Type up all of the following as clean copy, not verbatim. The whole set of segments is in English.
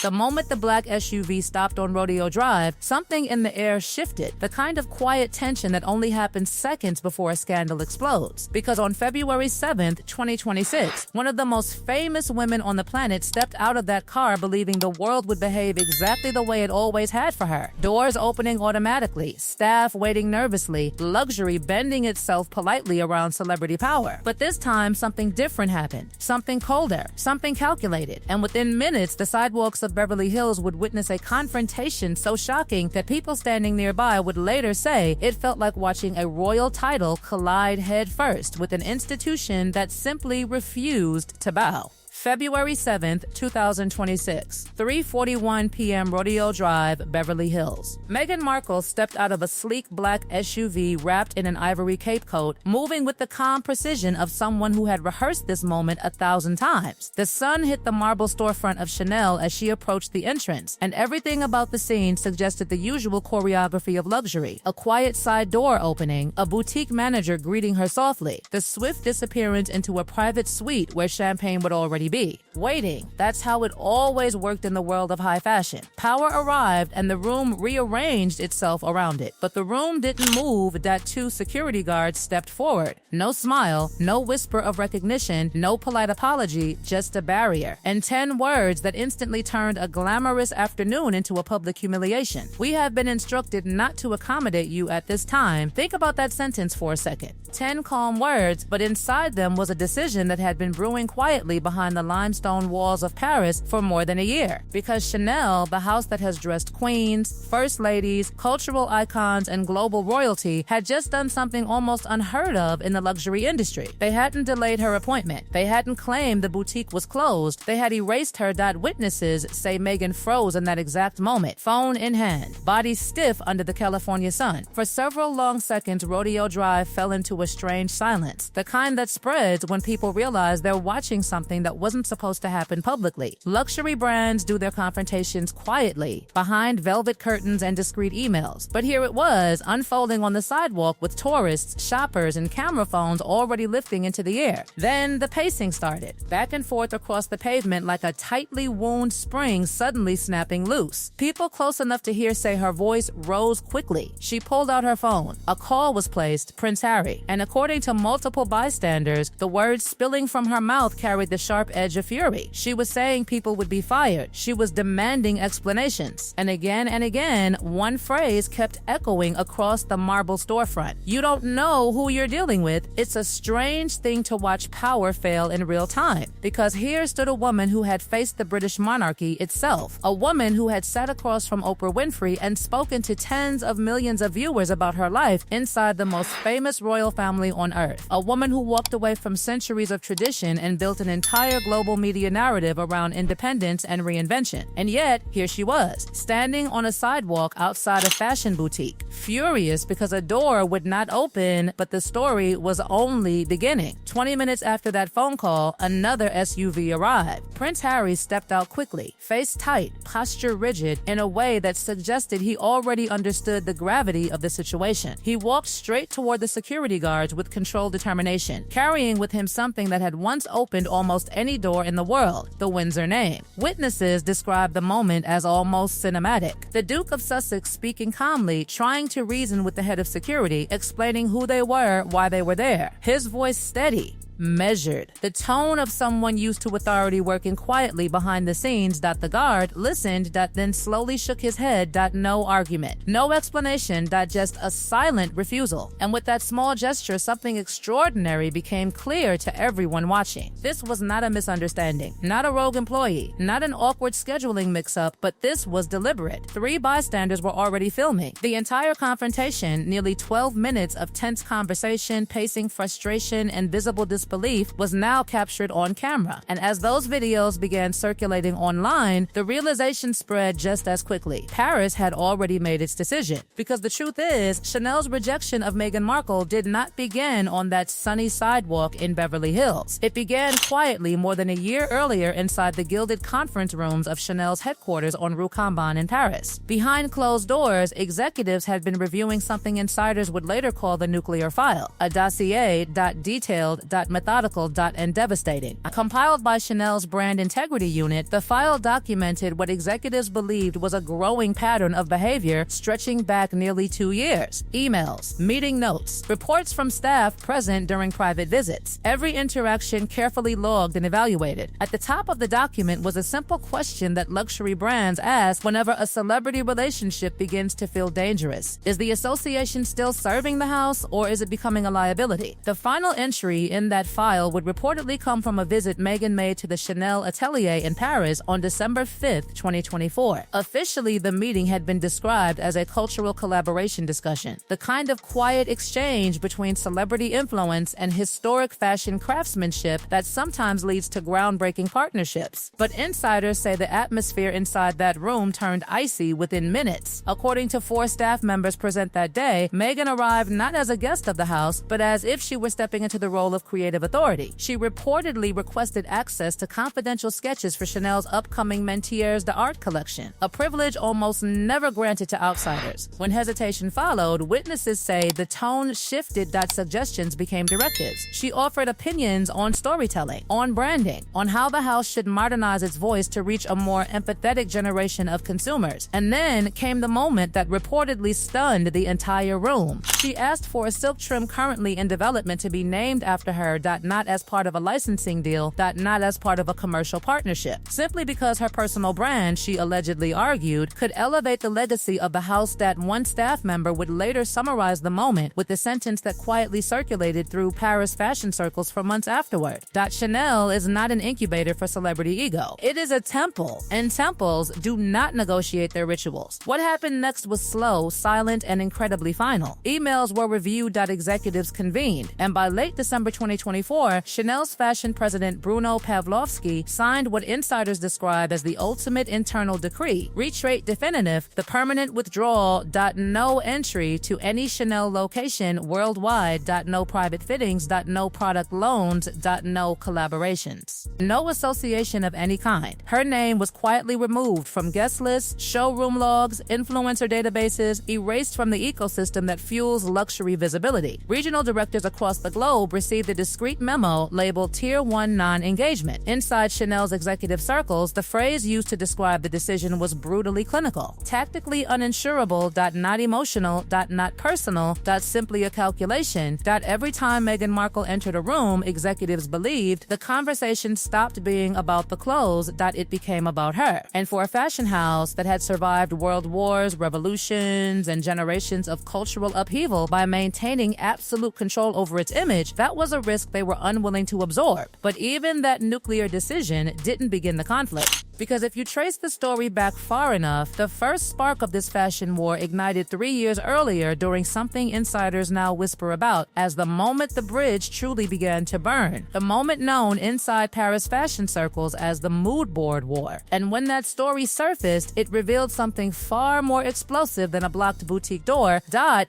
The moment the black SUV stopped on Rodeo Drive, something in the air shifted, the kind of quiet tension that only happens seconds before a scandal explodes. Because on February 7th, 2026, one of the most famous women on the planet stepped out of that car believing the world would behave exactly the way it always had for her. Doors opening automatically, staff waiting nervously, luxury bending itself politely around celebrity power. But this time, something different happened. Something colder, something calculated. And within minutes, the sidewalks of Beverly Hills would witness a confrontation so shocking that people standing nearby would later say it felt like watching a royal title collide head first with an institution that simply refused to bow. February 7th, 2026, 3:41 p.m. Rodeo Drive, Beverly Hills. Meghan Markle stepped out of a sleek black SUV wrapped in an ivory capecoat, moving with the calm precision of someone who had rehearsed this moment 1,000 times. The sun hit the marble storefront of Chanel as she approached the entrance, and everything about the scene suggested the usual choreography of luxury. A quiet side door opening, a boutique manager greeting her softly, the swift disappearance into a private suite where champagne would already be. Waiting. That's how it always worked in the world of high fashion. Power arrived and the room rearranged itself around it. But the room didn't move that two security guards stepped forward. No smile, no whisper of recognition, no polite apology, just a barrier. And 10 words that instantly turned a glamorous afternoon into a public humiliation. We have been instructed not to accommodate you at this time. Think about that sentence for a second. 10 calm words, but inside them was a decision that had been brewing quietly behind the limestone walls of Paris for more than a year. Because Chanel, the house that has dressed queens, first ladies, cultural icons, and global royalty, had just done something almost unheard of in the luxury industry. They hadn't delayed her appointment. They hadn't claimed the boutique was closed. They had erased her. Witnesses say Meghan froze in that exact moment, phone in hand, body stiff under the California sun. For several long seconds, Rodeo Drive fell into a strange silence, the kind that spreads when people realize they're watching something that wasn't supposed to happen publicly. Luxury brands do their confrontations quietly, behind velvet curtains and discreet emails. But here it was, unfolding on the sidewalk with tourists, shoppers, and camera phones already lifting into the air. Then the pacing started, back and forth across the pavement like a tightly wound spring suddenly snapping loose. People close enough to hear say her voice rose quickly. She pulled out her phone. A call was placed, Prince Harry. And according to multiple bystanders, the words spilling from her mouth carried the sharp edge of fury. She was saying people would be fired. She was demanding explanations. And again, one phrase kept echoing across the marble storefront. You don't know who you're dealing with. It's a strange thing to watch power fail in real time. Because here stood a woman who had faced the British monarchy itself. A woman who had sat across from Oprah Winfrey and spoken to tens of millions of viewers about her life inside the most famous royal family on earth. A woman who walked away from centuries of tradition and built an entire global media narrative around independence and reinvention. And yet, here she was, standing on a sidewalk outside a fashion boutique, furious because a door would not open, but the story was only beginning. 20 minutes after that phone call, another SUV arrived. Prince Harry stepped out quickly, face tight, posture rigid, in a way that suggested he already understood the gravity of the situation. He walked straight toward the security guards with controlled determination, carrying with him something that had once opened almost any door in the world, the Windsor name. Witnesses described the moment as almost cinematic. The Duke of Sussex speaking calmly, trying to reason with the head of security, explaining who they were, why they were there. His voice steady, measured, the tone of someone used to authority working quietly behind the scenes. The guard listened, then slowly shook his head. No argument, no explanation, just a silent refusal. And with that small gesture, something extraordinary became clear to everyone watching. This was not a misunderstanding, not a rogue employee, not an awkward scheduling mix-up, but this was deliberate. 3 bystanders were already filming. The entire confrontation, nearly 12 minutes of tense conversation, pacing, frustration, and visible disbelief, was now captured on camera. And as those videos began circulating online, the realization spread just as quickly. Paris had already made its decision. Because the truth is, Chanel's rejection of Meghan Markle did not begin on that sunny sidewalk in Beverly Hills. It began quietly more than a year earlier inside the gilded conference rooms of Chanel's headquarters on Rue Cambon in Paris. Behind closed doors, executives had been reviewing something insiders would later call the nuclear file, a dossier, detailed, methodical, and devastating. Compiled by Chanel's Brand Integrity Unit, the file documented what executives believed was a growing pattern of behavior stretching back nearly 2 years. Emails, meeting notes, reports from staff present during private visits. Every interaction carefully logged and evaluated. At the top of the document was a simple question that luxury brands ask whenever a celebrity relationship begins to feel dangerous. Is the association still serving the house, or is it becoming a liability? The final entry in that file would reportedly come from a visit Meghan made to the Chanel atelier in Paris on December 5, 2024. Officially, the meeting had been described as a cultural collaboration discussion, the kind of quiet exchange between celebrity influence and historic fashion craftsmanship that sometimes leads to groundbreaking partnerships. But insiders say the atmosphere inside that room turned icy within minutes. According to 4 staff members present that day, Meghan arrived not as a guest of the house, but as if she were stepping into the role of creative authority. She reportedly requested access to confidential sketches for Chanel's upcoming Mentiers d'Art collection, a privilege almost never granted to outsiders. When hesitation followed, witnesses say the tone shifted. Suggestions became directives. She offered opinions on storytelling, on branding, on how the house should modernize its voice to reach a more empathetic generation of consumers. And then came the moment that reportedly stunned the entire room. She asked for a silk trim currently in development to be named after her, not as part of a licensing deal, not as part of a commercial partnership, simply because her personal brand, she allegedly argued, could elevate the legacy of the house. One staff member would later summarize the moment with the sentence that quietly circulated through Paris fashion circles for months afterward. Chanel is not an incubator for celebrity ego. It is a temple, and temples do not negotiate their rituals. What happened next was slow, silent, and incredibly final. Emails were reviewed. Executives convened, and by late December 2024, Chanel's fashion president Bruno Pavlovsky signed what insiders describe as the ultimate internal decree, reiterate definitive, the permanent withdrawal. No entry to any Chanel location worldwide. No private fittings. No product loans. No collaborations. No association of any kind. Her name was quietly removed from guest lists, showroom logs, influencer databases, erased from the ecosystem that fuels luxury visibility. Regional directors across the globe received a discreet memo labeled Tier 1 non-engagement. Inside Chanel's executive circles, the phrase used to describe the decision was brutally clinical, tactically uninsurable. Not emotional. Not personal. Simply a calculation. Every time Meghan Markle entered a room, executives believed the conversation stopped being about the clothes. It became about her. And for a fashion house that had survived world wars, revolutions, and generations of cultural upheaval by maintaining absolute control over its image, that was a risk they were unwilling to absorb. But even that nuclear decision didn't begin the conflict. Because if you trace the story back far enough, the first spark of this fashion war ignited 3 years earlier during something insiders now whisper about as the moment the bridge truly began to burn, the moment known inside Paris fashion circles as the Moodboard War. And when that story surfaced, it revealed something far more explosive than a blocked boutique door.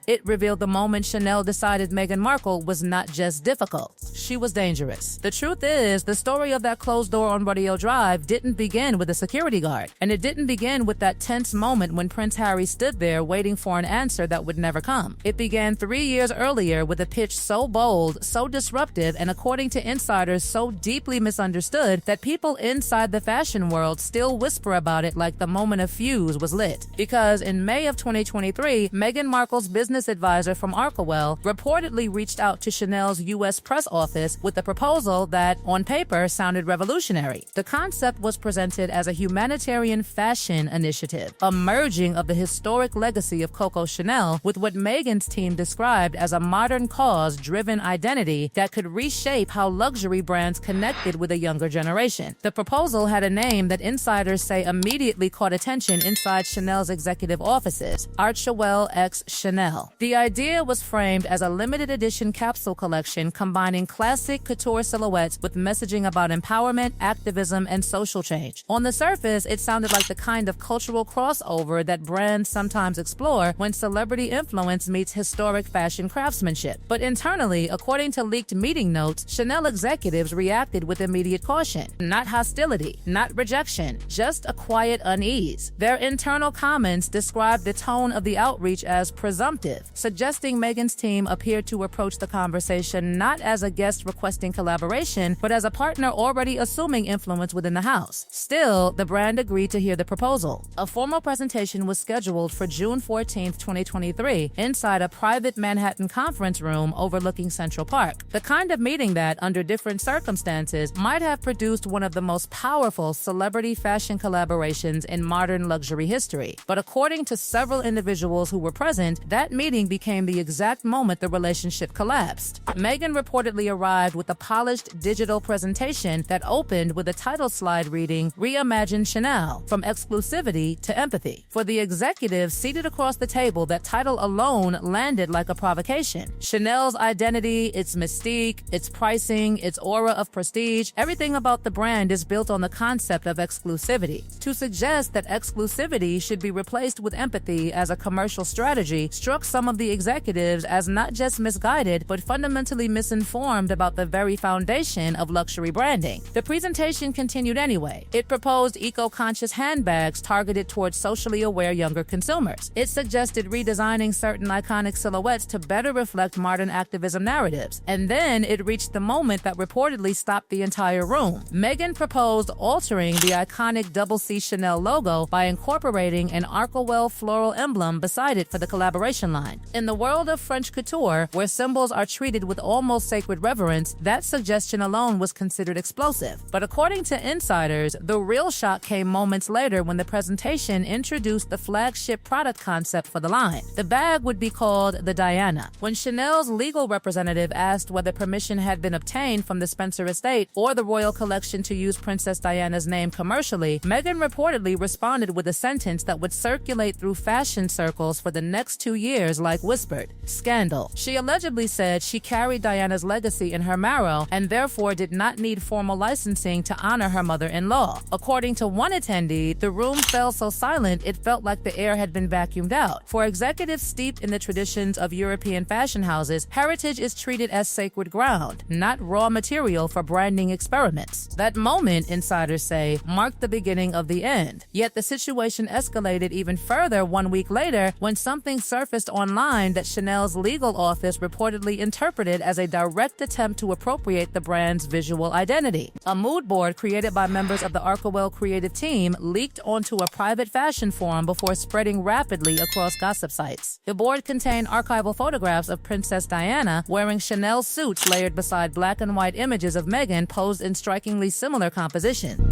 It revealed the moment Chanel decided Meghan Markle was not just difficult, she was dangerous. The truth is, the story of that closed door on Rodeo Drive didn't begin with a security guard, and it didn't begin with that tense moment when Prince Harry stood there waiting for an answer that would never come. It began 3 years earlier with a pitch so bold, so disruptive, and according to insiders, so deeply misunderstood that people inside the fashion world still whisper about it like the moment a fuse was lit. Because in May of 2023, Meghan Markle's business advisor from Arkewell reportedly reached out to Chanel's U.S. press office with a proposal that, on paper, sounded revolutionary. The concept was presented as a humanitarian fashion initiative, a merging of the historic legacy of Coco Chanel with what Meghan's team described as a modern cause-driven identity that could reshape how luxury brands connected with a younger generation. The proposal had a name that insiders say immediately caught attention inside Chanel's executive offices, Arkewell x Chanel. The idea was framed as a limited edition capsule collection combining classic couture silhouettes with messaging about empowerment, activism, and social change. On the surface, it sounded like the kind of cultural crossover that brands sometimes explore when celebrity influence meets historic fashion craftsmanship. But internally, according to leaked meeting notes, Chanel executives reacted with immediate caution. Not hostility, not rejection, just a quiet unease. Their internal comments described the tone of the outreach as presumptive, suggesting Meghan's team appeared to approach the conversation not as a guest requesting collaboration, but as a partner already assuming influence within the house. Still, the brand agreed to hear the proposal. A formal presentation was scheduled for June 14, 2023, inside a private Manhattan conference room overlooking Central Park. The kind of meeting that, under different circumstances, might have produced one of the most powerful celebrity fashion collaborations in modern luxury history. But according to several individuals who were present, that meeting became the exact moment the relationship collapsed. Meghan reportedly arrived with a polished digital presentation that opened with a title slide reading, "Reimagine Chanel, from exclusivity to empathy." For the executives seated across the table, that title alone landed like a provocation. Chanel's identity, its mystique, its pricing, its aura of prestige, everything about the brand is built on the concept of exclusivity. To suggest that exclusivity should be replaced with empathy as a commercial strategy struck some of the executives as not just misguided, but fundamentally misinformed about the very foundation of luxury branding. The presentation continued anyway. It proposed eco-conscious handbags targeted towards socially aware younger consumers. It suggested redesigning certain iconic silhouettes to better reflect modern activism narratives. And then it reached the moment that reportedly stopped the entire room. Meghan proposed altering the iconic double C Chanel logo by incorporating an Arkewell floral emblem beside it for the collaboration line. In the world of French couture, where symbols are treated with almost sacred reverence, that suggestion alone was considered explosive. But according to insiders, the real shock came moments later when the presentation introduced the flagship product concept for the line. The bag would be called the Diana. When Chanel's legal representative asked whether permission had been obtained from the Spencer estate or the royal collection to use Princess Diana's name commercially, Meghan reportedly responded with a sentence that would circulate through fashion circles for the next 2 years like whispered, "Scandal." She allegedly said she carried Diana's legacy in her marrow and therefore did not need formal licensing to honor her mother-in-law. According to one attendee, the room fell so silent it felt like the air had been vacuumed out. For executives steeped in the traditions of European fashion houses, heritage is treated as sacred ground, not raw material for branding experiments. That moment, insiders say, marked the beginning of the end. Yet the situation escalated even further 1 week later when something surfaced online that Chanel's legal office reportedly interpreted as a direct attempt to appropriate the brand's visual identity. A mood board created by members of the Arkewell creative team leaked onto a private fashion forum before spreading rapidly across gossip sites. The board contained archival photographs of Princess Diana wearing Chanel suits layered beside black and white images of Meghan posed in strikingly similar composition.